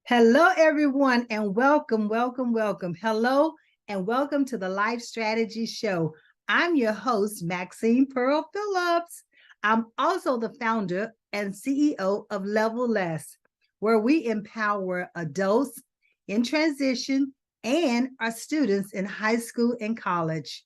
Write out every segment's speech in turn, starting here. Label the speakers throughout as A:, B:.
A: Hello, everyone, and welcome. Hello, and welcome to the Life Strategy Show. I'm your host, Maxine Pearl Phillips. I'm also the founder and CEO of Level Less, where we empower adults in transition and our students in high school and college.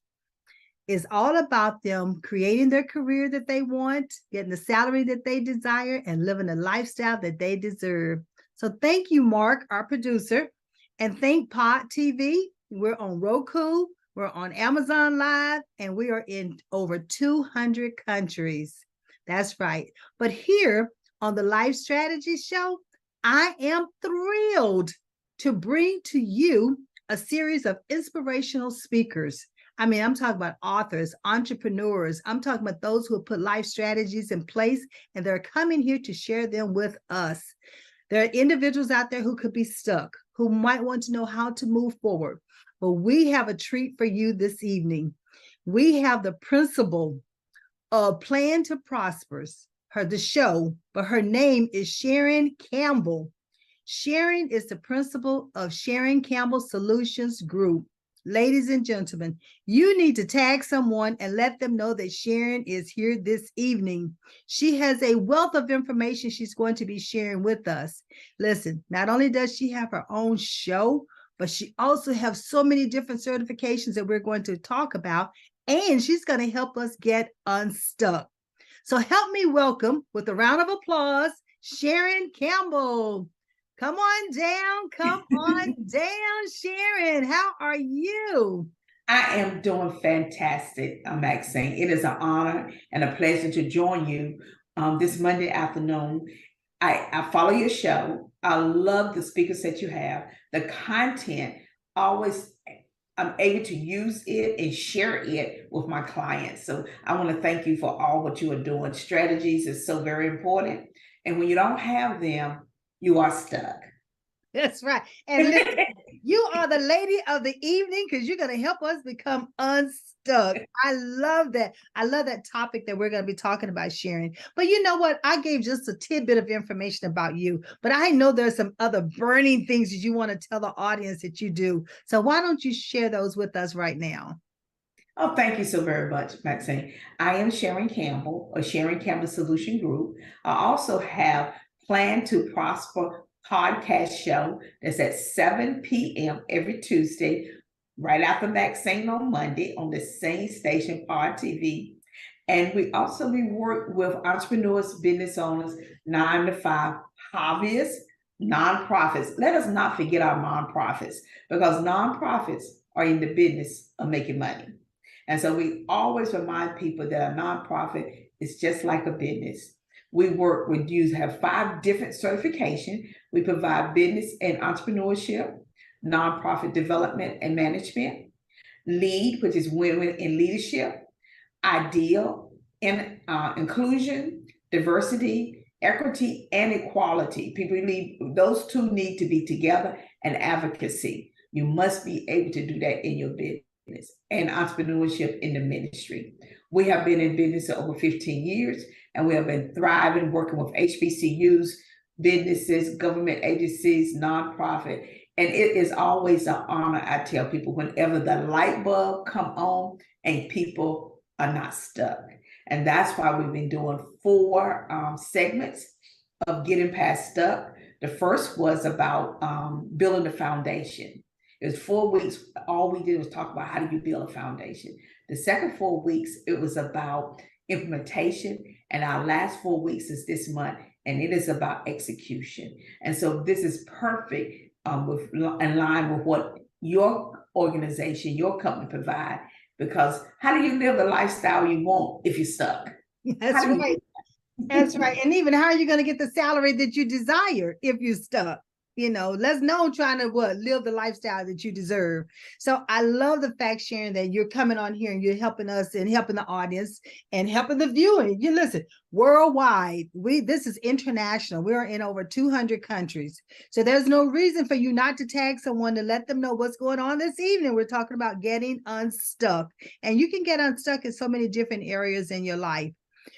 A: It's all about them creating their career that they want, getting the salary that they desire, and living the lifestyle that they deserve. So thank you, Mark, our producer, and thank Pod TV. We're on Roku, we're on Amazon Live, and we are in over 200 countries. That's right. But here on the Life Strategy Show, I am thrilled to bring to you a series of inspirational speakers. I'm talking about authors, entrepreneurs. I'm talking about those who have put life strategies in place, and they're coming here to share them with us. There are individuals out there who could be stuck, who might want to know how to move forward. But we have a treat for you this evening. We have the principal of Plan to Prosper, the show, but her name is Sharon Campbell. Sharon is the principal of Sharon Campbell Solutions Group. Ladies and gentlemen, you need to tag someone and let them know that Sharon is here this evening. She has a wealth of information she's going to be sharing with us. Listen, not only does she have her own show, but she also has so many different certifications that we're going to talk about, and she's going to help us get unstuck. So help me welcome, with a round of applause, Sharon Campbell. Come on down, Sharon. How are you?
B: I am doing fantastic, Maxine. It is an honor and a pleasure to join you this Monday afternoon. I follow your show. I love the speakers that you have. The content, always I'm able to use it and share it with my clients. So I want to thank you for all what you are doing. Strategies is so very important. And when you don't have them, you are stuck.
A: That's right. And listen, you are the lady of the evening because you're going to help us become unstuck. I love that. I love that topic that we're going to be talking about, Sharon. But you know what? I gave just a tidbit of information about you, but I know there's some other burning things that you want to tell the audience that you do. So why don't you share those with us right now?
B: Oh, thank you so very much, Maxine. I am Sharon Campbell, of Sharon Campbell Solution Group. I also have Plan to Prosper podcast show that's at 7 p.m. every Tuesday, right after Maxine on Monday on the same station, Pod TV. And we work with entrepreneurs, business owners, 9 to 5, hobbyists, nonprofits. Let us not forget our nonprofits, because nonprofits are in the business of making money. And so we always remind people that a nonprofit is just like a business. We work with you, have 5 different certifications. We provide business and entrepreneurship, nonprofit development and management, LEAD, which is women in leadership, IDEAL, and inclusion, diversity, equity, and equality. Those two need to be together, and advocacy. You must be able to do that in your business, and entrepreneurship in the ministry. We have been in business for over 15 years, and we have been thriving, working with HBCUs, businesses, government agencies, nonprofit. And it is always an honor, I tell people, whenever the light bulb come on and people are not stuck. And that's why we've been doing 4 segments of getting past stuck. The first was about building the foundation. It was 4 weeks. All we did was talk about how do you build a foundation. The second 4 weeks, it was about implementation. And our last 4 weeks is this month, and it is about execution. And so this is perfect in line with what your organization, your company provide, because how do you live the lifestyle you want if you're stuck?
A: That's right. That's right. And even how are you going to get the salary that you desire if you're stuck? Let's know trying to live the lifestyle that you deserve. So I love the fact, Sharon, that you're coming on here and you're helping us and helping the audience and helping the viewing. You listen, worldwide, this is international. We're in over 200 countries. So there's no reason for you not to tag someone to let them know what's going on this evening. We're talking about getting unstuck, and you can get unstuck in so many different areas in your life.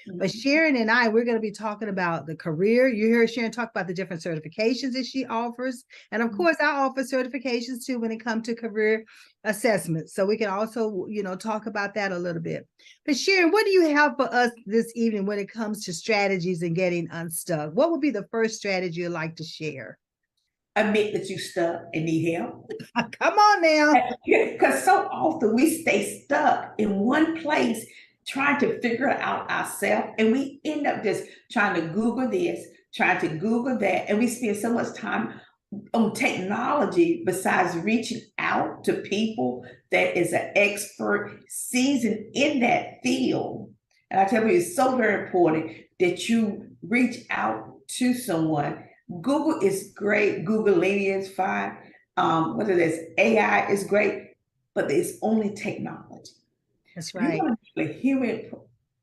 A: But
B: Mhm.
A: Sharon and I, we're going to be talking about the career. You hear Sharon talk about the different certifications that she offers. And of course, I offer certifications too when it comes to career assessments. So we can also, talk about that a little bit. But Sharon, what do you have for us this evening when it comes to strategies and getting unstuck? What would be the first strategy you'd like to share?
B: Admit that you stuck and need help.
A: Come on now.
B: Because so often we stay stuck in one place trying to figure it out ourselves. And we end up just trying to Google this, trying to Google that. And we spend so much time on technology besides reaching out to people that is an expert, seasoned in that field. And I tell you, it's so very important that you reach out to someone. Google is great. Google Linear is fine. Whether there's AI is great, but it's only technology.
A: That's
B: You
A: right.
B: want to have a human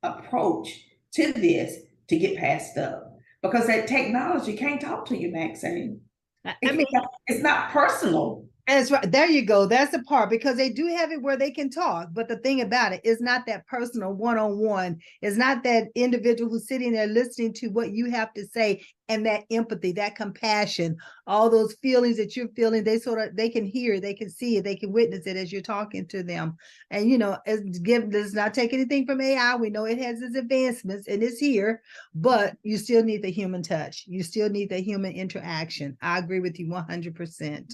B: approach to this to get past stuff because that technology can't talk to you, Maxine.
A: I mean,
B: It's not personal.
A: that's right. There you go. That's the part because they do have it where they can talk. But the thing about it is not that personal one-on-one. It's not that individual who's sitting there listening to what you have to say and that empathy, that compassion, all those feelings that you're feeling, they can hear, they can see it, they can witness it as you're talking to them. And let's not take anything from AI. We know it has its advancements and it's here, but you still need the human touch. You still need the human interaction. I agree with you 100%.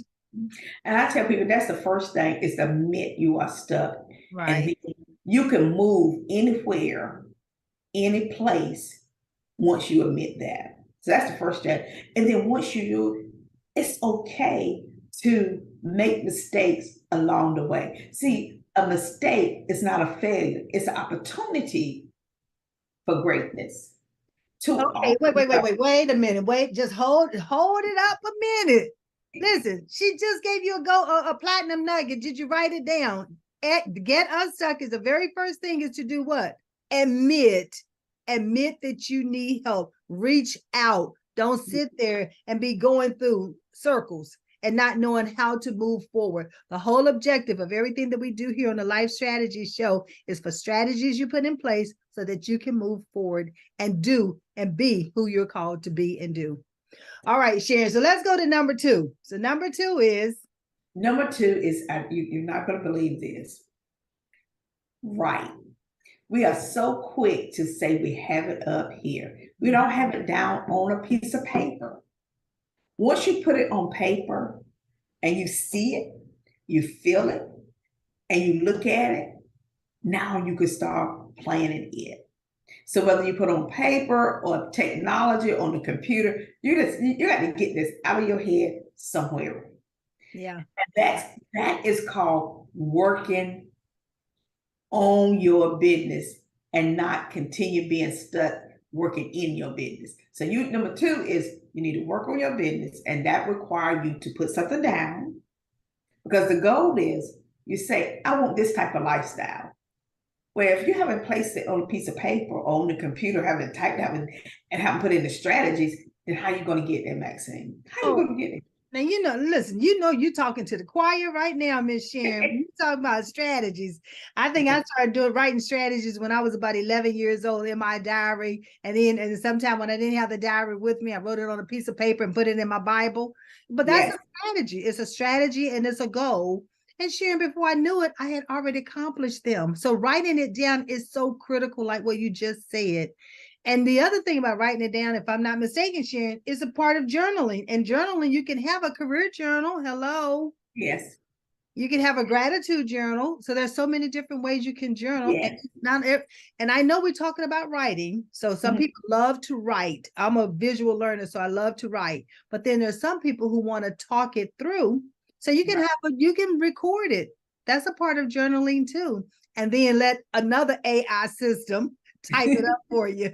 B: And I tell people that's the first thing is to admit you are stuck. And
A: Right.
B: then you can move anywhere, any place once you admit that. So that's the first step. And then once you do, it's okay to make mistakes along the way. See, a mistake is not a failure, it's an opportunity for greatness. To
A: Okay, wait a minute. Wait, just hold it up a minute. Listen, she just gave you a platinum nugget. Did you write it down? Get unstuck is the very first thing is to do what? Admit. Admit that you need help. Reach out. Don't sit there and be going through circles and not knowing how to move forward. The whole objective of everything that we do here on the Life Strategy Show is for strategies you put in place so that you can move forward and do and be who you're called to be and do. All right, Sharon. So let's go to number two. So number two is
B: number two is you're not going to believe this. Right. We are so quick to say we have it up here. We don't have it down on a piece of paper. Once you put it on paper and you see it, you feel it, and you look at it, now you can start planning it. So whether you put on paper or technology on the computer, you got to get this out of your head somewhere.
A: yeah.
B: And that is called working on your business and not continue being stuck working in your business. So number two is you need to work on your business, and that requires you to put something down because the goal is you say, I want this type of lifestyle. Where if you haven't placed it on a piece of paper or on the computer, haven't typed out and haven't put in the strategies, then how are you going to get there, Maxine? How are you going to get it?
A: Now, listen, you're talking to the choir right now, Miss Sharon. You talking about strategies. I think I started writing strategies when I was about 11 years old in my diary. And sometime when I didn't have the diary with me, I wrote it on a piece of paper and put it in my Bible. But that's
B: Yes.
A: a strategy. It's a strategy and it's a goal. And Sharon, before I knew it, I had already accomplished them. So writing it down is so critical, like what you just said. And the other thing about writing it down, if I'm not mistaken, Sharon, is a part of journaling. And journaling, you can have a career journal. Hello.
B: Yes.
A: You can have a gratitude journal. So there's so many different ways you can journal.
B: Yes.
A: And I know we're talking about writing. So some people love to write. I'm a visual learner, so I love to write. But then there's some people who want to talk it through. So you can you can record it. That's a part of journaling too. And then let another AI system type it up for you.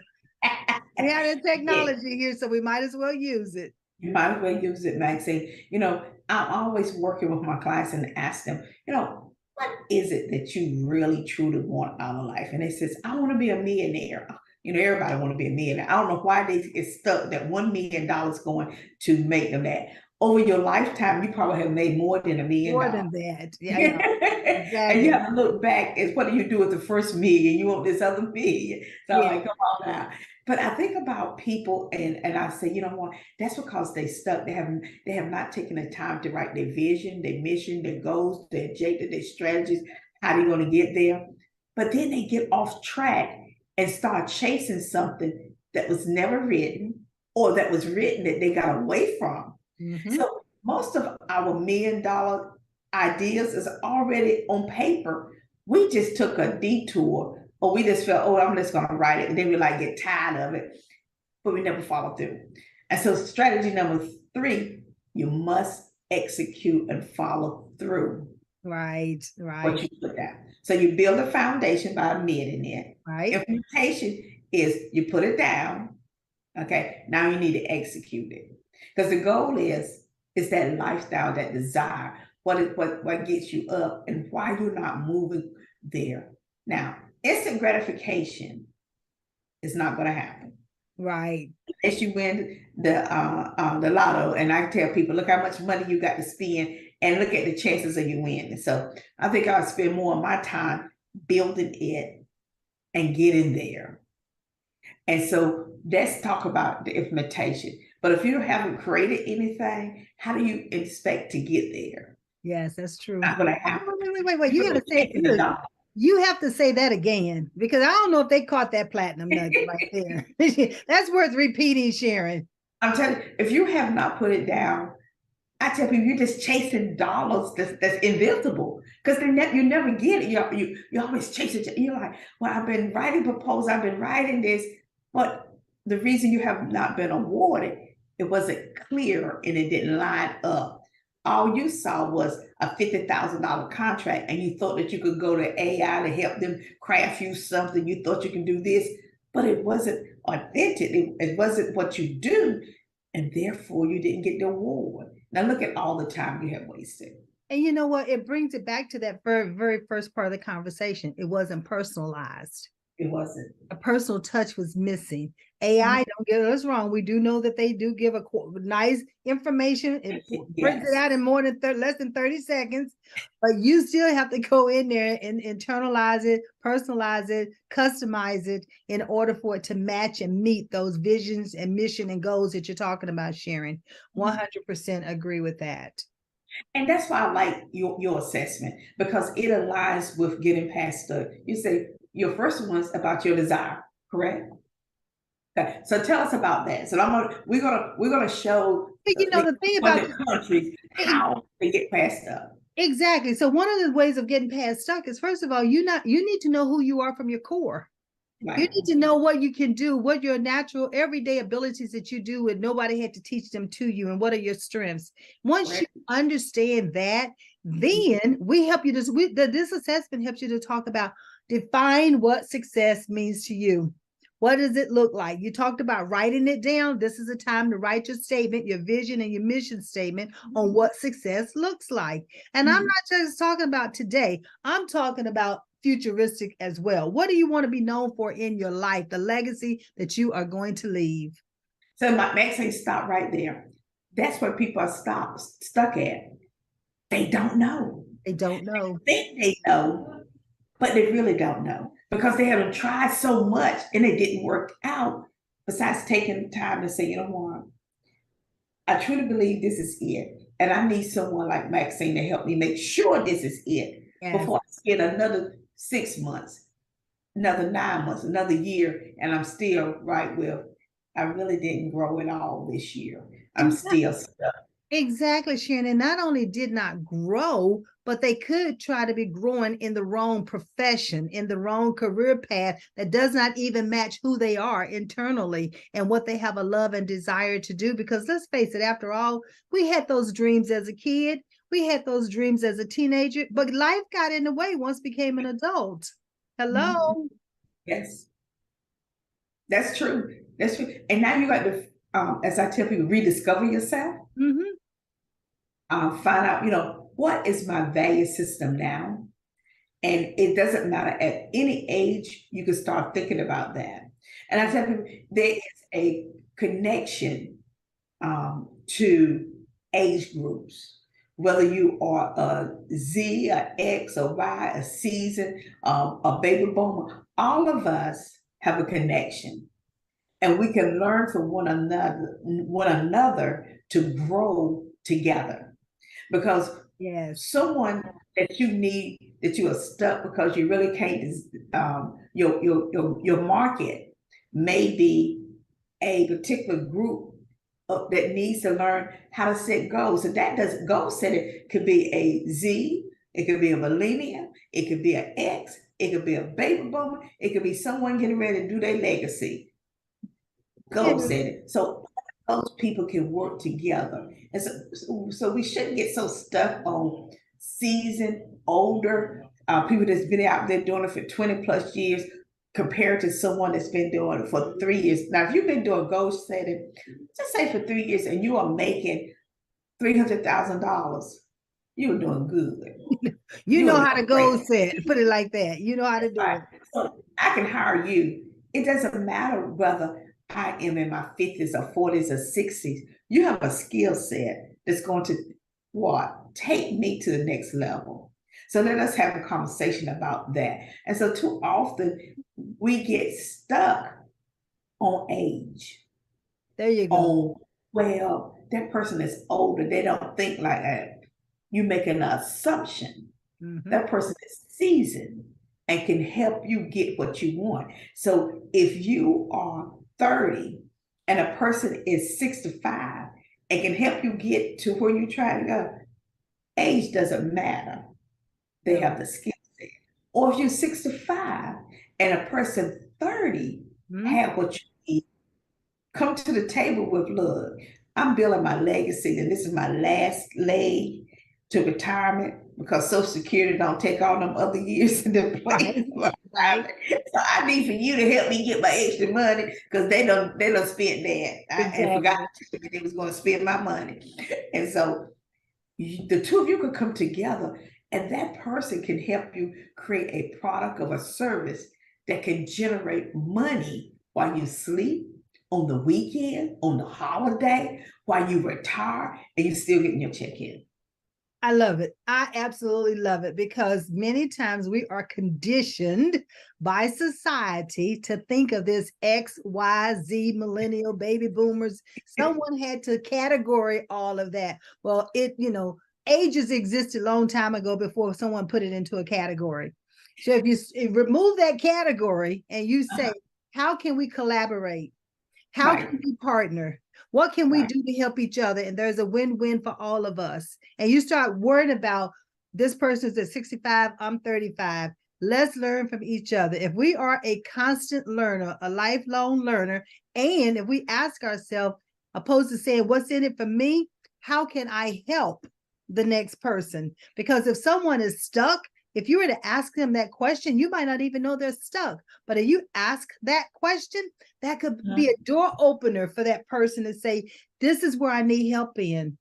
A: We have the technology here, so we might as well use it.
B: You might as well use it, Maxine. I'm always working with my clients and ask them, what is it that you really truly want out of life? And they says, I want to be a millionaire. Everybody want to be a millionaire. I don't know why they get stuck that $1 million going to make them that. over your lifetime, you probably have made more than $1 million.
A: More than that. Yeah,
B: And you
A: exactly.
B: have to look back at what do you do with the first million? You want this other million. So I'm
A: Yeah,
B: like, come on now. But I think about people and I say, you know what, that's because they stuck. They have not taken the time to write their vision, their mission, their goals, their objective, their strategies, how they're going to get there. But then they get off track and start chasing something that was never written or that was written that they got away from.
A: hmm,
B: So most of our $1 million ideas is already on paper. We just took a detour, or we just felt, oh, I'm just gonna write it, and then we like get tired of it, but we never follow through. And so strategy number 3, you must execute and follow through
A: right,
B: what
A: right,
B: you put down. So you build a foundation by admitting it.
A: right,
B: Implementation is you put it down. Okay, now you need to execute it. Because the goal is that lifestyle, that desire, what gets you up and why you're not moving there. Now, instant gratification is not going to happen.
A: right.
B: As you win the lotto, and I tell people, look how much money you got to spend, and look at the chances of you winning. So I think I'll spend more of my time building it and getting there. And so let's talk about the implementation. But if you haven't created anything, how do you expect to get there?
A: Yes, that's true.
B: Not going to
A: Wait,
B: happen.
A: wait, wait, wait, wait. You
B: You're
A: gotta say
B: chasing the dollar.
A: you have to say that again because I don't know if they caught that platinum nugget right there. That's worth repeating, Sharon.
B: I'm telling you, if you have not put it down, I tell people you're just chasing dollars that's invisible because you never get it. You always chase it. You're like, well, I've been writing proposals, I've been writing this, but the reason you have not been awarded, it wasn't clear and it didn't line up. All you saw was a $50,000 contract, and you thought that you could go to AI to help them craft you something. You thought you can do this, but it wasn't authentic. It wasn't what you do, and therefore you didn't get the award. Now look at all the time you have wasted.
A: And you know what? It brings it back to that very, very first part of the conversation. It wasn't personalized.
B: It wasn't.
A: A personal touch was missing. AI, don't get us wrong. We do know that they do give a nice information. It brings it
B: Yes.
A: out in more than less than 30 seconds, but you still have to go in there and internalize it, personalize it, customize it in order for it to match and meet those visions and mission and goals that you're talking about, Sharon. 100% agree with that.
B: And that's why I like your assessment, because it aligns with getting past you say your first one's about your desire, correct? Okay, so tell us about that. So we're gonna show
A: But you know, the thing about
B: the countries how they get past stuff.
A: exactly. So one of the ways of getting past stuck is, first of all, you need to know who you are from your core.
B: Right.
A: You need to know what you can do, what your natural everyday abilities that you do and nobody had to teach them to you, and what are your strengths. Once
B: Correct.
A: you understand that, then we help you this assessment helps you to talk about define what success means to you. What does it look like? You talked about writing it down. This is a time to write your statement, your vision, and your mission statement on what success looks like. And I'm not just talking about today, I'm talking about futuristic as well. What do you want to be known for in your life, the legacy that you are going to leave?
B: So Maxine, stop right there. That's where people are stuck at. They don't know.
A: They don't know.
B: They think they know, but they really don't know because they haven't tried so much and it didn't work out. Besides taking time to say, you know what, I truly believe this is it. And I need someone like Maxine to help me make sure this is it before I spend another 6 months, another 9 months, another year, and I'm still right where I really didn't grow at all this year. I'm still stuck.
A: Exactly, Sharon. And not only did not grow, but they could try to be growing in the wrong profession, in the wrong career path that does not even match who they are internally and what they have a love and desire to do. Because let's face it, after all, we had those dreams as a kid, we had those dreams as a teenager, but life got in the way once became an adult. Hello.
B: Yes, that's true. That's true. And now you got to, as I tell people, rediscover yourself. Find out, what is my value system now? And it doesn't matter at any age, you can start thinking about that. And I tell people there is a connection to age groups, whether you are a Z, a X, a Y, a season, a baby boomer, all of us have a connection, and we can learn from one another to grow together. Because
A: Yes.
B: someone that you need, that you are stuck because you really can't, your market may be a particular group that needs to learn how to set goals. And that does goal setting could be a Z, it could be a millennial, it could be an X, it could be a baby boomer, it could be someone getting ready to do their legacy
A: Yeah.
B: goal setting. So those people can work together. And so we shouldn't get so stuck on seasoned, older people that's been out there doing it for 20 plus years compared to someone that's been doing it for 3 years. Now, if you've been doing goal setting, just say for 3 years, and you are making $300,000, you're doing good.
A: You
B: You're
A: know
B: doing
A: how to
B: great.
A: goal set. Put it like that. You know how to do
B: Right.
A: it.
B: So I can hire you. It doesn't matter whether I am in my 50s or 40s or 60s. You have a skill set that's going to what? Take me to the next level. So let us have a conversation about that. And so too often we get stuck on age,
A: There you go.
B: on, well, that person is older. They don't think like that. You make an assumption. That person is seasoned and can help you get what you want. So if you are 30 and a person is 65 and can help you get to where you're trying to go, age doesn't matter. They
A: Yeah.
B: have the skill set. Or if you're 65 and a person 30 have what you need, come to the table with, look, I'm building my legacy, and this is my last leg to retirement because Social Security don't take all them other years in the place for retirement. So I need for you to help me get my extra money because they don't spend that. And forgot
A: Exactly.
B: to tell me they was going to spend my money. And so the two of you could come together, and that person can help you create a product or a service that can generate money while you sleep, on the weekend, on the holiday, while you retire, and you're still getting your check in.
A: I love it. I absolutely love it because many times we are conditioned by society to think of this X, Y, Z, millennial, baby boomers. Someone had to category all of that. Well, ages existed a long time ago before someone put it into a category. So if you remove that category and you say, how can we collaborate? How
B: Right,
A: can we partner? What can we
B: right.
A: do to help each other? And there's a win-win for all of us. And you start worrying about this person's at 65, I'm 35. Let's learn from each other. If we are a constant learner, a lifelong learner, and if we ask ourselves, opposed to saying, what's in it for me? How can I help the next person? Because if someone is stuck, if you were to ask them that question, you might not even know they're stuck. But if you ask that question, that could be a door opener for that person to say, this is where I need help in.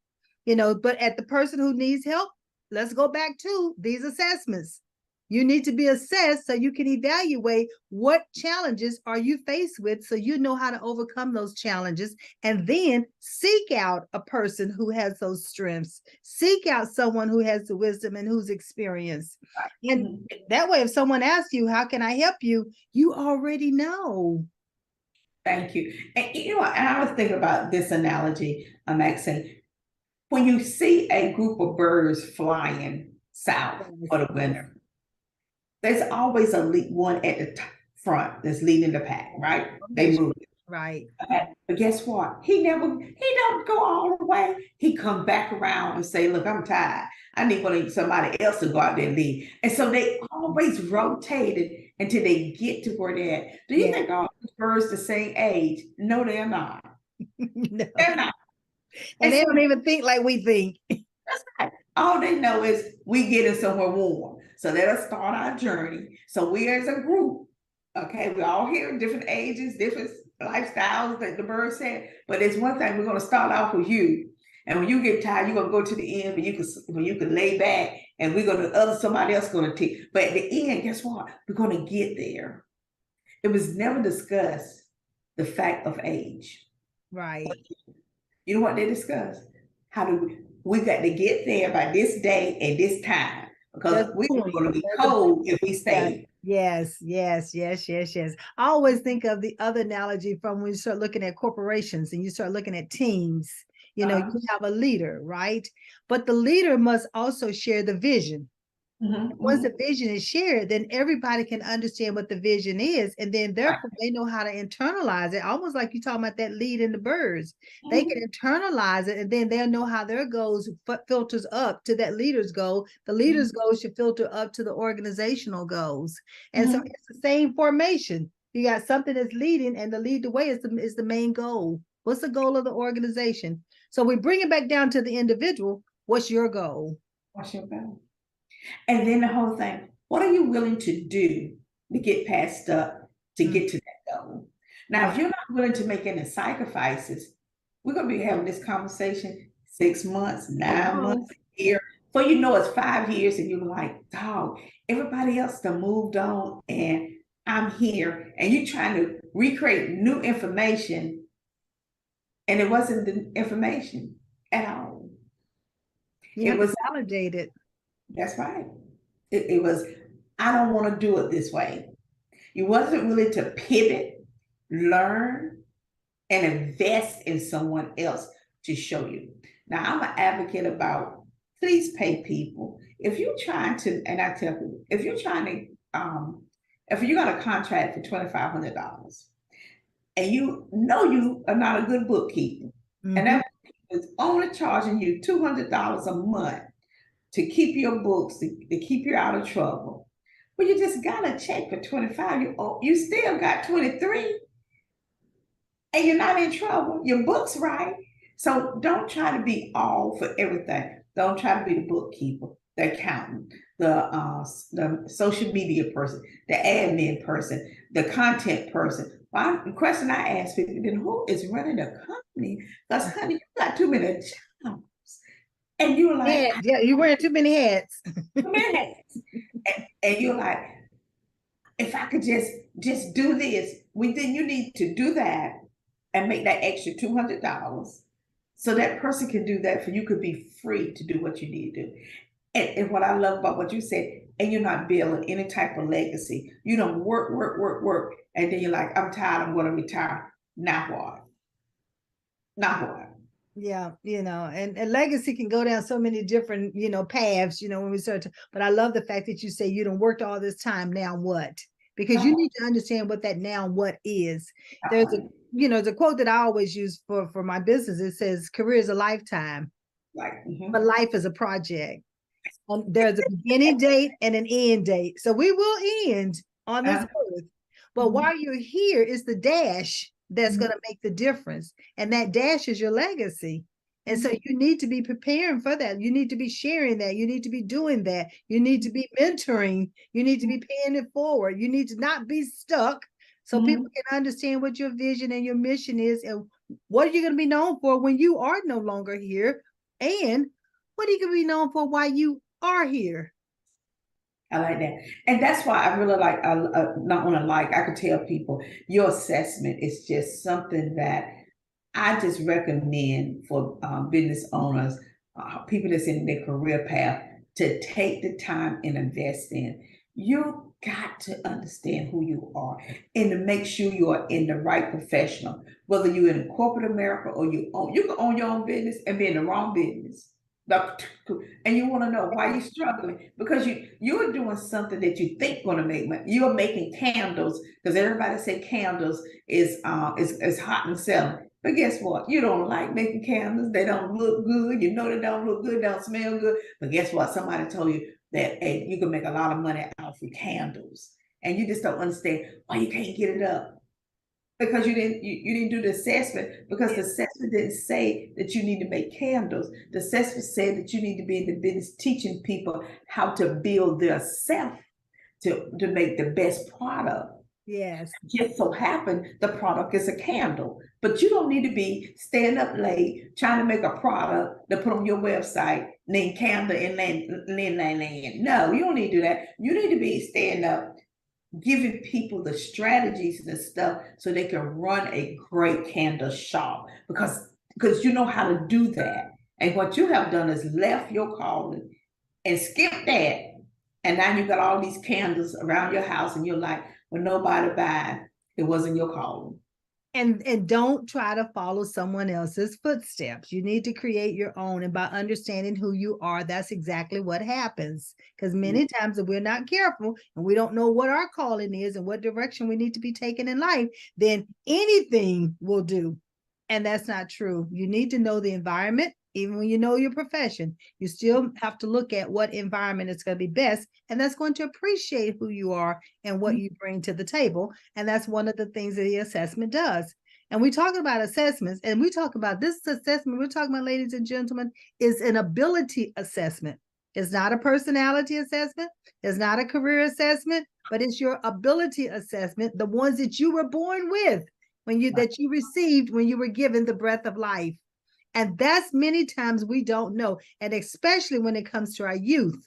A: But at the person who needs help, let's go back to these assessments. You need to be assessed so you can evaluate what challenges are you faced with so you know how to overcome those challenges, and then seek out a person who has those strengths. Seek out someone who has the wisdom and who's experienced. And that way, if someone asks you, how can I help you? You already know.
B: Thank you. And and I was thinking about this analogy, Maxine. When you see a group of birds flying south for the winter, there's always one at the front that's leading the pack, right? They move.
A: Right.
B: But guess what? He don't go all the way. He come back around and say, look, I'm tired. I need somebody else to go out there and lead. And so they always rotated until they get to where they're at. Do you think all these birds the same age? No, they're not.
A: No.
B: They're not.
A: And they don't even think like we think.
B: That's right. All they know is we getting somewhere warm. So let us start our journey. So we as a group, okay, we're all here, different ages, different lifestyles that the bird said. But it's one thing, we're gonna start off with you. And when you get tired, you're gonna go to the end, but you can lay back, and we're gonna somebody else gonna take. But at the end, guess what? We're gonna get there. It was never discussed the fact of age.
A: Right.
B: You know what they discussed? How do we got to get there by this day and this time because
A: There's a
B: we're
A: point.
B: going to be
A: There's a
B: cold if we
A: Yeah.
B: stay.
A: Yes. I always think of the other analogy from when you start looking at corporations and you start looking at teams. You know, you have a leader, right? But the leader must also share the vision. Once the vision is shared, then everybody can understand what the vision is, and then therefore they know how to internalize it. Almost like you talking about that lead in the birds. They can internalize it, and then they'll know how their goals filters up to that leader's goal. The leader's goals should filter up to the organizational goals, and so it's the same formation. You got something that's leading, and the lead the way is the main goal. What's the goal of the organization? So we bring it back down to the individual. What's your goal?
B: What's your goal? And then the whole thing, what are you willing to do to get past up to get to that goal? Now, if you're not willing to make any sacrifices, we're going to be having this conversation 6 months, 9 months, a year. So you know it's 5 years, and you're like, dog, everybody else done moved on, and I'm here, and you're trying to recreate new information, and it wasn't the information at all.
A: It was validated.
B: That's right. It was, I don't want to do it this way. You wasn't willing to pivot, learn, and invest in someone else to show you. Now, I'm an advocate about please pay people. If you're trying to, and I tell people, if you're trying to, if you got a contract for $2,500 and you know you are not a good bookkeeper, and that is only charging you $200 a month to keep your books, to keep you out of trouble. Well, you just got a check for 25. You still got 23, and you're not in trouble. Your book's right. So don't try to be all for everything. Don't try to be the bookkeeper, the accountant, the social media person, the admin person, the content person. Well, the question I ask people, then who is running a company? Because honey, you got too many jobs. And you're like,
A: yeah, you're wearing too many hats.
B: Too many hats. And you're like, if I could just do this, then you need to do that and make that extra $200 so that person can do that for you, could be free to do what you need to do. And what I love about what you said, and you're not building any type of legacy. You don't work, and then you're like, I'm tired, I'm going to retire. Now what? Now what?
A: Yeah, and legacy can go down so many different, paths, when we start to, but I love the fact that you say you done worked all this time, now what? Because you need to understand what that now what is. There's a quote that I always use for my business. It says career is a lifetime, but life is a project. There's a beginning date and an end date. So we will end on this earth. But while you're here, it's the dash that's going to make the difference. And that dash is your legacy. And so you need to be preparing for that. You need to be sharing that. You need to be doing that. You need to be mentoring. You need to be paying it forward. You need to not be stuck so people can understand what your vision and your mission is and what are you going to be known for when you are no longer here, and what are you going to be known for while you are here.
B: I like that. And that's why I really like, not want to like, I could tell people your assessment is just something that I just recommend for business owners, people that's in their career path, to take the time and invest in. You got to understand who you are and to make sure you are in the right professional, whether you're in corporate America or you can own your own business and be in the wrong business. And you want to know why you're struggling, because you're doing something that you think going to make money. You're making candles because everybody say candles is hot and selling. But guess what? You don't like making candles. They don't look good. You know they don't look good, don't smell good. But guess what? Somebody told you that, hey, you can make a lot of money out of candles, and you just don't understand why you can't get it up. Because you didn't do the assessment, because the assessment didn't say that you need to make candles. The assessment said that you need to be in the business teaching people how to build their self to make the best product.
A: Yes.
B: Just so happen the product is a candle, but you don't need to be staying up late trying to make a product to put on your website named Candle and Land. No, you don't need to do that. You need to be staying up, giving people the strategies and the stuff so they can run a great candle shop, because you know how to do that. And what you have done is left your calling and skipped that. And now you got all these candles around your house and you're like, well, nobody buy. It wasn't your calling.
A: And don't try to follow someone else's footsteps. You need to create your own. And by understanding who you are, that's exactly what happens. Because many times if we're not careful and we don't know what our calling is and what direction we need to be taking in life, then anything will do. And that's not true. You need to know the environment. Even when you know your profession, you still have to look at what environment is going to be best. And that's going to appreciate who you are and what you bring to the table. And that's one of the things that the assessment does. And we talk about assessments, and we talk about this assessment, we're talking about, ladies and gentlemen, is an ability assessment. It's not a personality assessment. It's not a career assessment, but it's your ability assessment, the ones that you were born with, that you received when you were given the breath of life. And that's many times we don't know. And especially when it comes to our youth,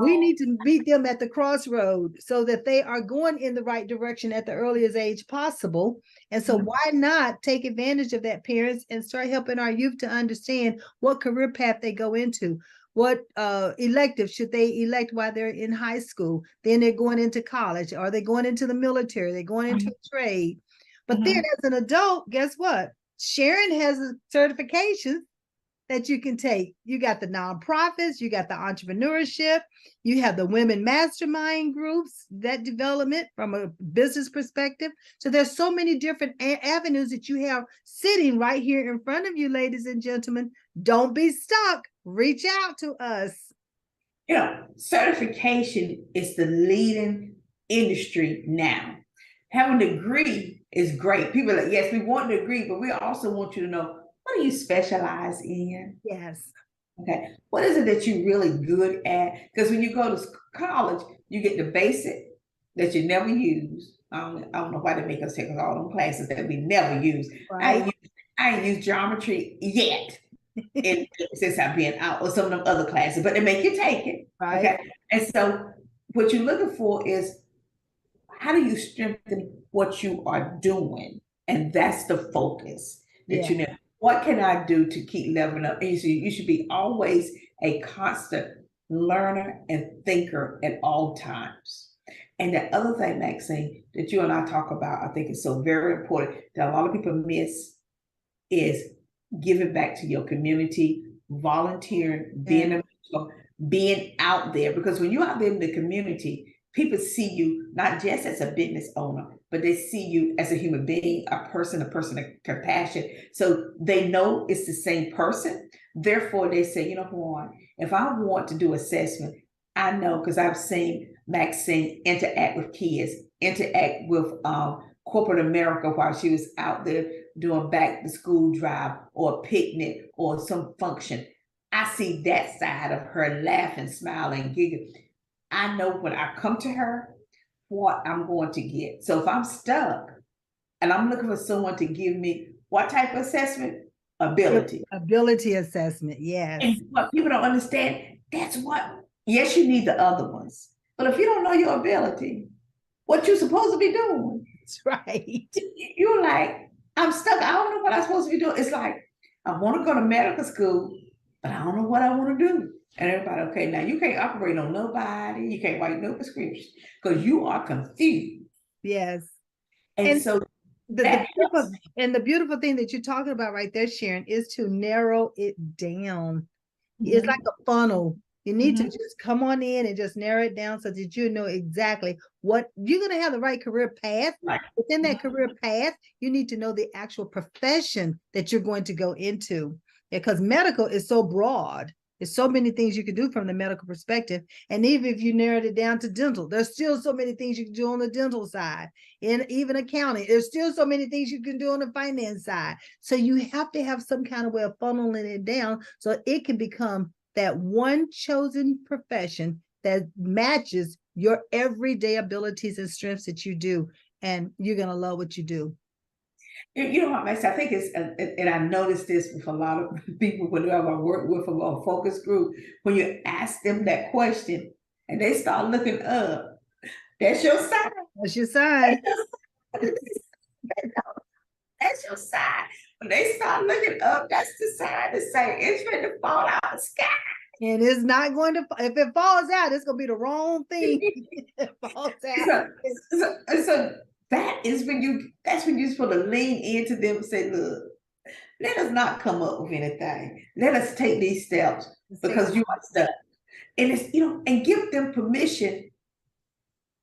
A: we need to meet them at the crossroad so that they are going in the right direction at the earliest age possible. And so why not take advantage of that, parents, and start helping our youth to understand what career path they go into. What elective should they elect while they're in high school? Then they're going into college. Are they going into the military? They're going into a trade. But then as an adult, guess what? Sharon has a certification that you can take. You got the nonprofits, you got the entrepreneurship, you have the women mastermind groups, that development from a business perspective. So there's so many different avenues that you have sitting right here in front of you, ladies and gentlemen. Don't be stuck. Reach out to us.
B: You know, certification is the leading industry now. Having a degree is great. People are like, yes, we want a degree, but we also want you to know, what do you specialize in?
A: Yes.
B: Okay. What is it that you're really good at? Because when you go to college, you get the basic that you never use. I don't know why they make us take all them classes that we never use.
A: Right.
B: I ain't used geometry yet. Since I've been out, or some of them other classes, but they make you take it.
A: Right.
B: Okay. And so what you're looking for is, how do you strengthen what you are doing? And that's the focus that you know. What can I do to keep leveling up? And you should be always a constant learner and thinker at all times. And the other thing, Maxine, that you and I talk about, I think is so very important that a lot of people miss is giving back to your community, volunteering, being out there. Because when you're out there in the community, people see you not just as a business owner, but they see you as a human being, a person of compassion. So they know it's the same person. Therefore, they say, you know what, if I want to do assessment, I know, because I've seen Maxine interact with kids, interact with corporate America while she was out there doing back to school drive or a picnic or some function. I see that side of her laughing, smiling, giggling. I know when I come to her, what I'm going to get. So if I'm stuck and I'm looking for someone to give me what type of assessment? Ability.
A: Ability assessment, yes.
B: And what people don't understand, that's what, yes, you need the other ones. But if you don't know your ability, what you're supposed to be doing.
A: That's right.
B: You're like, I'm stuck. I don't know what I'm supposed to be doing. It's like, I want to go to medical school, but I don't know what I want to do. And everybody, okay, now you can't operate on nobody. You can't write no prescription because you are confused.
A: Yes.
B: And so
A: the beautiful thing that you're talking about right there, Sharon, is to narrow it down. It's like a funnel. You need to just come on in and just narrow it down so that you know exactly what you're going to have, the right career path. Right. Within that career path, you need to know the actual profession that you're going to go into, because medical is so broad. There's so many things you can do from the medical perspective. And even if you narrowed it down to dental, there's still so many things you can do on the dental side. And even accounting, there's still so many things you can do on the finance side. So you have to have some kind of way of funneling it down so it can become that one chosen profession that matches your everyday abilities and strengths that you do. And you're going to love what you do.
B: You know what, Max, I think it's, and I noticed this with a lot of people whenever I work with them on a focus group, when you ask them that question and they start looking up, that's your sign.
A: That's your sign.
B: That's your sign. when they start looking up, that's the sign to say it's going to fall out of the sky.
A: And it's not going to, if it falls out, it's going to be the wrong thing. It falls out.
B: So that's when you're supposed to lean into them and say, look, let us not come up with anything. Let us take these steps because you are stuck. And it's, and give them permission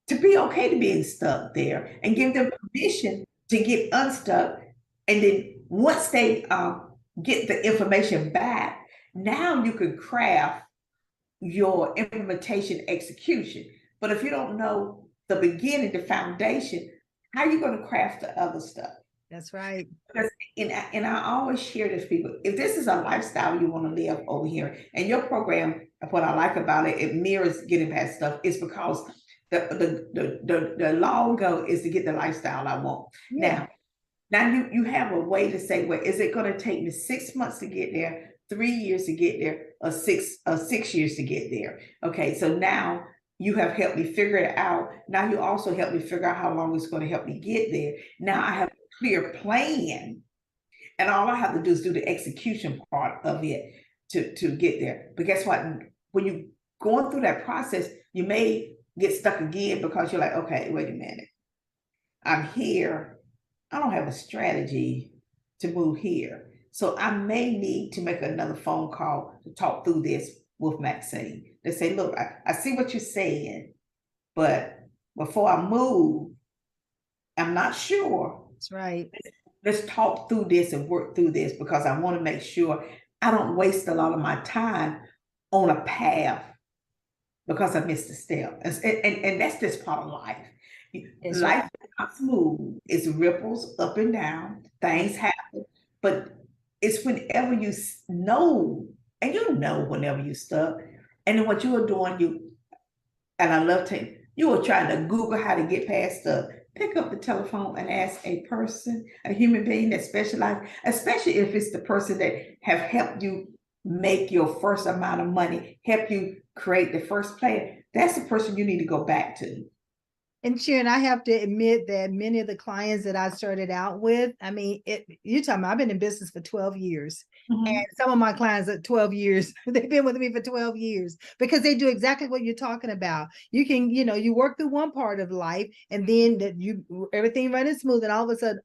B: to be okay to being stuck there and give them permission to get unstuck. And then once they get the information back, now you can craft your implementation execution. But if you don't know the beginning, the foundation, how are you going to craft the other stuff?
A: That's right.
B: And I always share this, people. If this is a lifestyle you want to live over here, and your program, what I like about it, it mirrors getting past stuff, is because the long goal is to get the lifestyle I want. Yeah. Now you have a way to say, well, is it going to take me 6 months to get there, 3 years to get there, or 6 years to get there? Okay, so now you have helped me figure it out. Now you also help me figure out how long it's going to help me get there. Now I have a clear plan, and all I have to do is do the execution part of it to get there. But guess what? When you're going through that process, you may get stuck again because you're like, okay, wait a minute. I'm here. I don't have a strategy to move here. So I may need to make another phone call to talk through this with Maxine. They say, look, I see what you're saying, but before I move, I'm not sure.
A: That's right.
B: Let's talk through this and work through this, because I want to make sure I don't waste a lot of my time on a path because I missed a step. And that's just part of life. Life right. is not smooth. It's ripples up and down. Things happen. But it's whenever you know, and whenever you're stuck, and then what you are doing, and I love you are trying to Google how to get past stuff. Pick up the telephone and ask a person, a human being that specializes, especially if it's the person that have helped you make your first amount of money, help you create the first plan. That's the person you need to go back to.
A: And Sharon, I have to admit that many of the clients that I started out with, I mean, you're talking about, I've been in business for 12 years. Mm-hmm. And some of my clients at 12 years, they've been with me for 12 years because they do exactly what you're talking about. You can, you work through one part of life and then everything running smooth, and all of a sudden,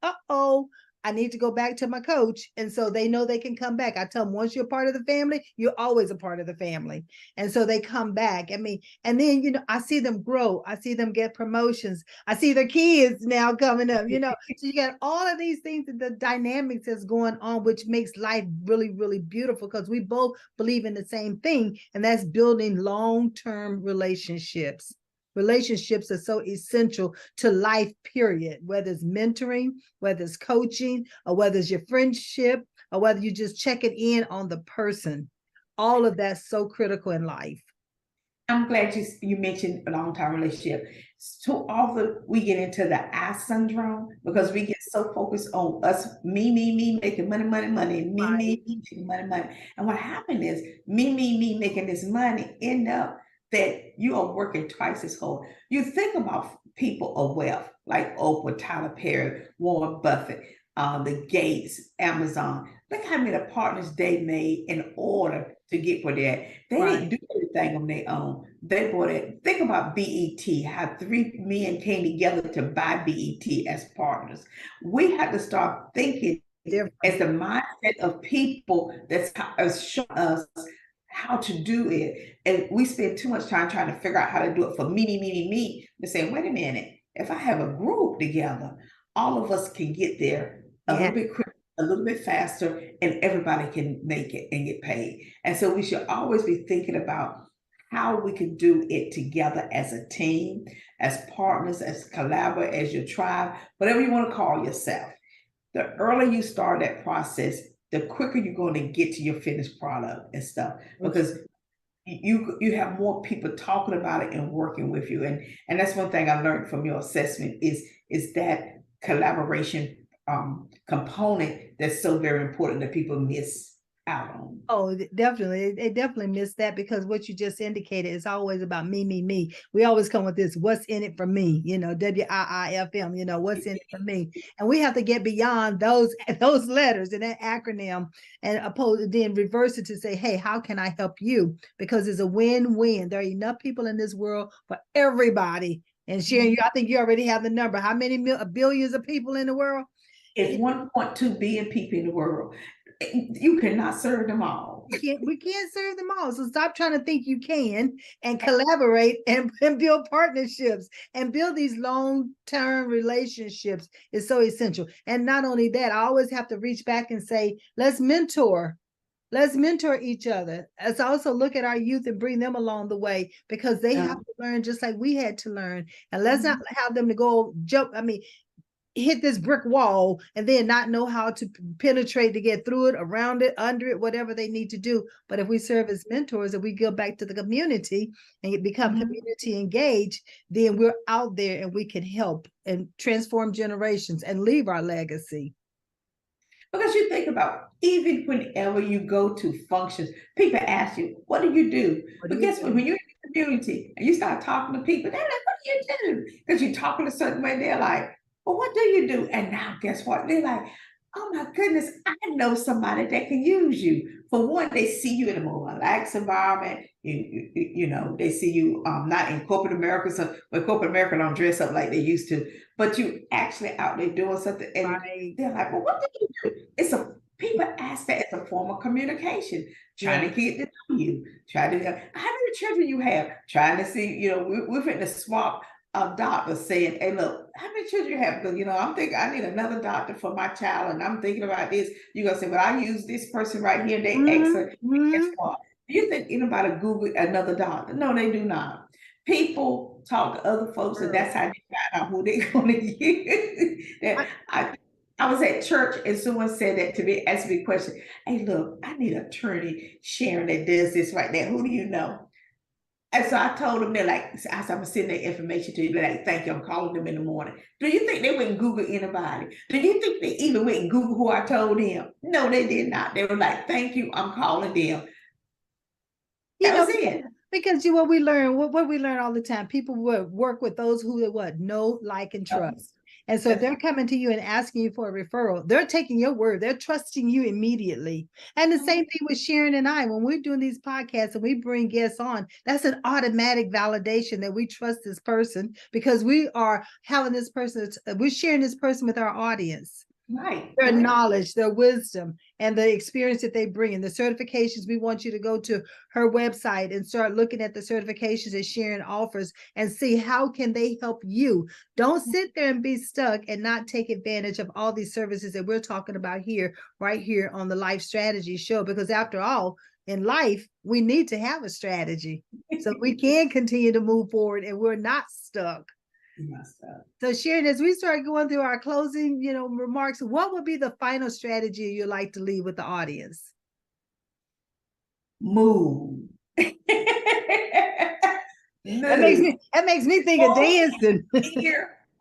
A: I need to go back to my coach. And so they know they can come back. I tell them, once you're part of the family, you're always a part of the family. And so they come back. I mean, and then, I see them grow. I see them get promotions. I see their kids now coming up, So you got all of these things, the dynamics that's going on, which makes life really, really beautiful, because we both believe in the same thing. And that's building long-term relationships. Relationships are so essential to life, period, whether it's mentoring, whether it's coaching, or whether it's your friendship, or whether you just checking in on the person. All of that's so critical in life.
B: I'm glad you mentioned a long-term relationship. So often we get into the I syndrome because we get so focused on us, me, making money, me, making money. And what happened is me, making this money end up that you are working twice as hard. You think about people of wealth like Oprah, Tyler Perry, Warren Buffett, the Gates, Amazon. Look how many partners they made in order to get where they're at. They didn't do everything on their own. They bought it. Think about BET, how 3 men came together to buy BET as partners. We had to start thinking as the mindset of people that's showing us how to do it. And we spend too much time trying to figure out how to do it for me. They're saying, wait a minute, if I have a group together, all of us can get there a little bit quicker, a little bit faster, and everybody can make it and get paid. And so we should always be thinking about how we can do it together as a team, as partners, as collaborators, as your tribe, whatever you want to call yourself. The earlier you start that process, the quicker you're going to get to your finished product and stuff, because you have more people talking about it and working with you. And that's one thing I learned from your assessment is that collaboration component that's so very important that people miss out on.
A: Oh, definitely. They definitely miss that because what you just indicated is always about me, me, me. We always come with this, what's in it for me, WIIFM, what's in it for me. And we have to get beyond those letters and that acronym and then reverse it to say, hey, how can I help you? Because it's a win-win. There are enough people in this world for everybody. And Sharon, I think you already have the number. How many billions of people in the world?
B: It's 1.2 billion people in the world. You cannot serve them all.
A: We can't serve them all. So stop trying to think you can and collaborate and build partnerships and build these long-term relationships is so essential. And not only that, I always have to reach back and say, let's mentor. Let's mentor each other. Let's also look at our youth and bring them along the way because they have to learn just like we had to learn. And let's not have them to go jump. Hit this brick wall and then not know how to penetrate to get through it, around it, under it, whatever they need to do. But if we serve as mentors and we go back to the community and become community engaged, then we're out there and we can help and transform generations and leave our legacy.
B: Because you think about, even whenever you go to functions, people ask you, what do you do? But guess what? When you're in the community and you start talking to people, they're like, what do you do? Because you're talking a certain way, they're like, well, what do you do? And now guess what? They're like, oh my goodness, I know somebody that can use you. For one, they see you in a more relaxed environment. They see you not in corporate America. So but corporate America don't dress up like they used to, but you actually out there doing something. And they're like, well, what do you do? People ask that as a form of communication, trying to get to know you, trying to, how many children you have, trying to see, we're in the swamp. Doctor saying, hey, look, how many children you have? Because, I'm thinking I need another doctor for my child, and I'm thinking about this. You're going to say, well, I use this person right here. They excellent. Guess what? Do you think anybody Google another doctor? No, they do not. People talk to other folks, and that's how they find out who they're going to use. I was at church, and someone said that to me, asked me a question. Hey, look, I need an attorney Sharon that does this right there. Who do you know? And so I told them, they're like, I said, I'm gonna send their information to you. They're like, thank you, I'm calling them in the morning. Do you think they wouldn't Google anybody? Do you think they even went and Google who I told them? No, they did not. They were like, thank you, I'm calling them. That was it.
A: Because what we learn all the time, people would work with those who know, like, and trust. And so if they're coming to you and asking you for a referral, they're taking your word. They're trusting you immediately. And the same thing with Sharon and I, when we're doing these podcasts and we bring guests on, that's an automatic validation that we trust this person because we are having this person, we're sharing this person with our audience.
B: Right.
A: Their knowledge, their wisdom, and the experience that they bring, and the certifications. We want you to go to her website and start looking at the certifications that Sharon offers and see how can they help you. Don't sit there and be stuck and not take advantage of all these services that we're talking about here, right here on the Life Strategy Show, because after all, in life, we need to have a strategy so we can continue to move forward and we're not stuck. So Sharon, as we start going through our closing, remarks, what would be the final strategy you'd like to leave with the audience?
B: Move.
A: That makes me think of dancing.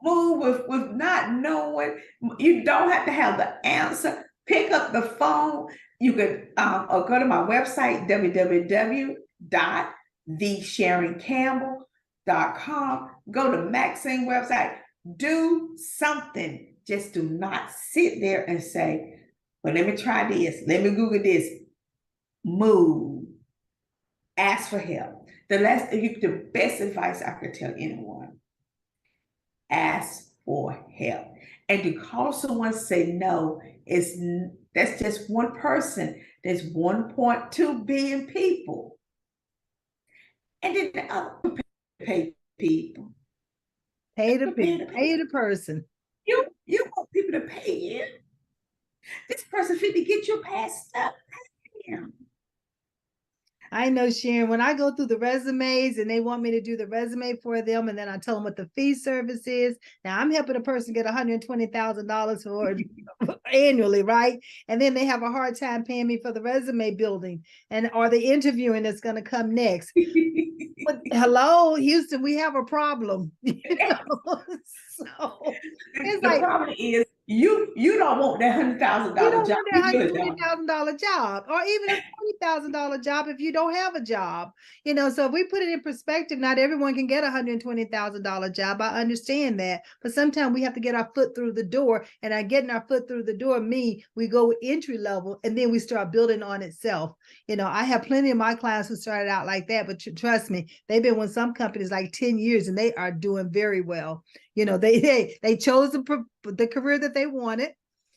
B: Move with not knowing. You don't have to have the answer. Pick up the phone. You could or go to my website, www.thesharoncampbell.com. Go to Maxine website. Do something. Just do not sit there and say, well, let me try this. Let me Google this. Move. Ask for help. The best advice I could tell anyone. Ask for help. And to call someone say no, that's just one person. There's 1.2 billion people. And then the other pay people.
A: Pay the person.
B: You want people to pay you. This person fit to get you past stuff.
A: I know, Sharon, when I go through the resumes and they want me to do the resume for them, and then I tell them what the fee service is. Now I'm helping a person get $120,000 for annually, right? And then they have a hard time paying me for the resume building or the interviewing that's going to come next. But, hello, Houston, we have a problem. So
B: the problem is You don't want that $100,000
A: You don't
B: job.
A: want that
B: You
A: hundred
B: really
A: twenty
B: don't.
A: thousand dollar job, or even a $20,000 job if you don't have a job. So if we put it in perspective, not everyone can get a $120,000 job. I understand that, but sometimes we have to get our foot through the door, and I getting our foot through the door we go with entry level, and then we start building on itself. I have plenty of my clients who started out like that, but trust me, they've been with some companies like 10 years, and they are doing very well. They chose the career that they wanted.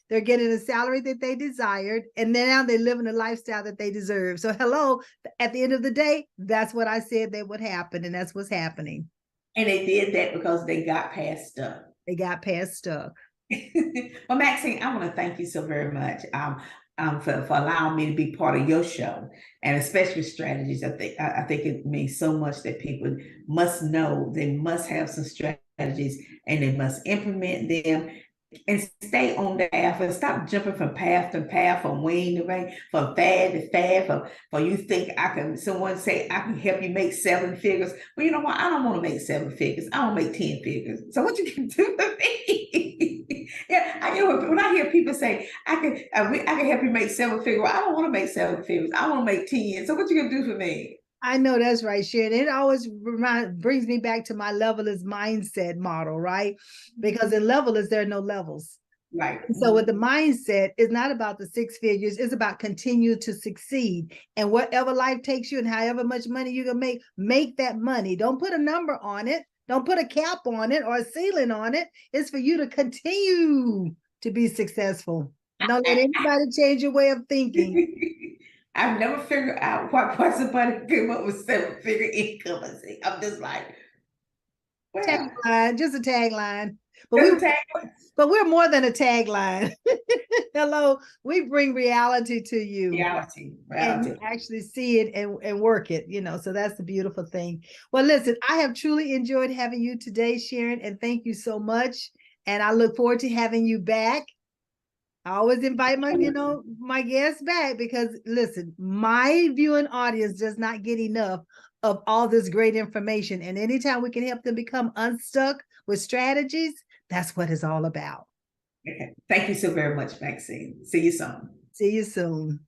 A: They're getting a salary that they desired, and then now they're living a lifestyle that they deserve. So hello, at the end of the day, that's what I said that would happen, and that's what's happening.
B: And they did that because they got past stuff.
A: They got past stuff.
B: Well, Maxine, I want to thank you so very much for allowing me to be part of your show, and especially strategies. I think it means so much that people must know. They must have some strategies, and they must implement them and stay on the path and stop jumping from path to path, from wing to wing, from fad to fad. For you think someone say I can help you make 7 figures. Well, you know what? I don't want to make 7 figures. I want to make 10 figures. So what you can do for me? Yeah, when I hear people say I can help you make 7 figures, well, I don't want to make 7 figures. I want to make 10. So what you gonna do for me?
A: I know that's right, Sharon. It always brings me back to my level is mindset model, right? Because in levelers, there are no levels.
B: Right.
A: So with the mindset, it's not about the 6 figures, it's about continue to succeed. And whatever life takes you and however much money you can make that money. Don't put a number on it. Don't put a cap on it or a ceiling on it. It's for you to continue to be successful. Don't let anybody change your way of thinking.
B: I've never figured out why somebody came up with 7-figure income. I'm just like, well,
A: tagline, just a tagline.
B: But
A: we're more than a tagline. Hello, we bring reality to you.
B: Reality.
A: And you actually see it and work it, so that's the beautiful thing. Well, listen, I have truly enjoyed having you today, Sharon, and thank you so much. And I look forward to having you back. I always invite my guests back because listen, my viewing audience does not get enough of all this great information. And anytime we can help them become unstuck with strategies, that's what it's all about.
B: Okay. Thank you so very much, Maxine. See you soon.
A: See you soon.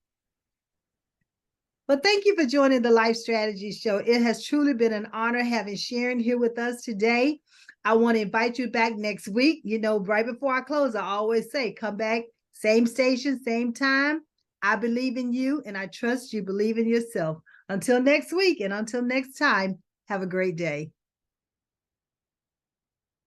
A: Well, thank you for joining the Life Strategy Show. It has truly been an honor having Sharon here with us today. I want to invite you back next week. Right before I close, I always say, come back, same station, same time. I believe in you and I trust you believe in yourself. Until next week and until next time, have a great day.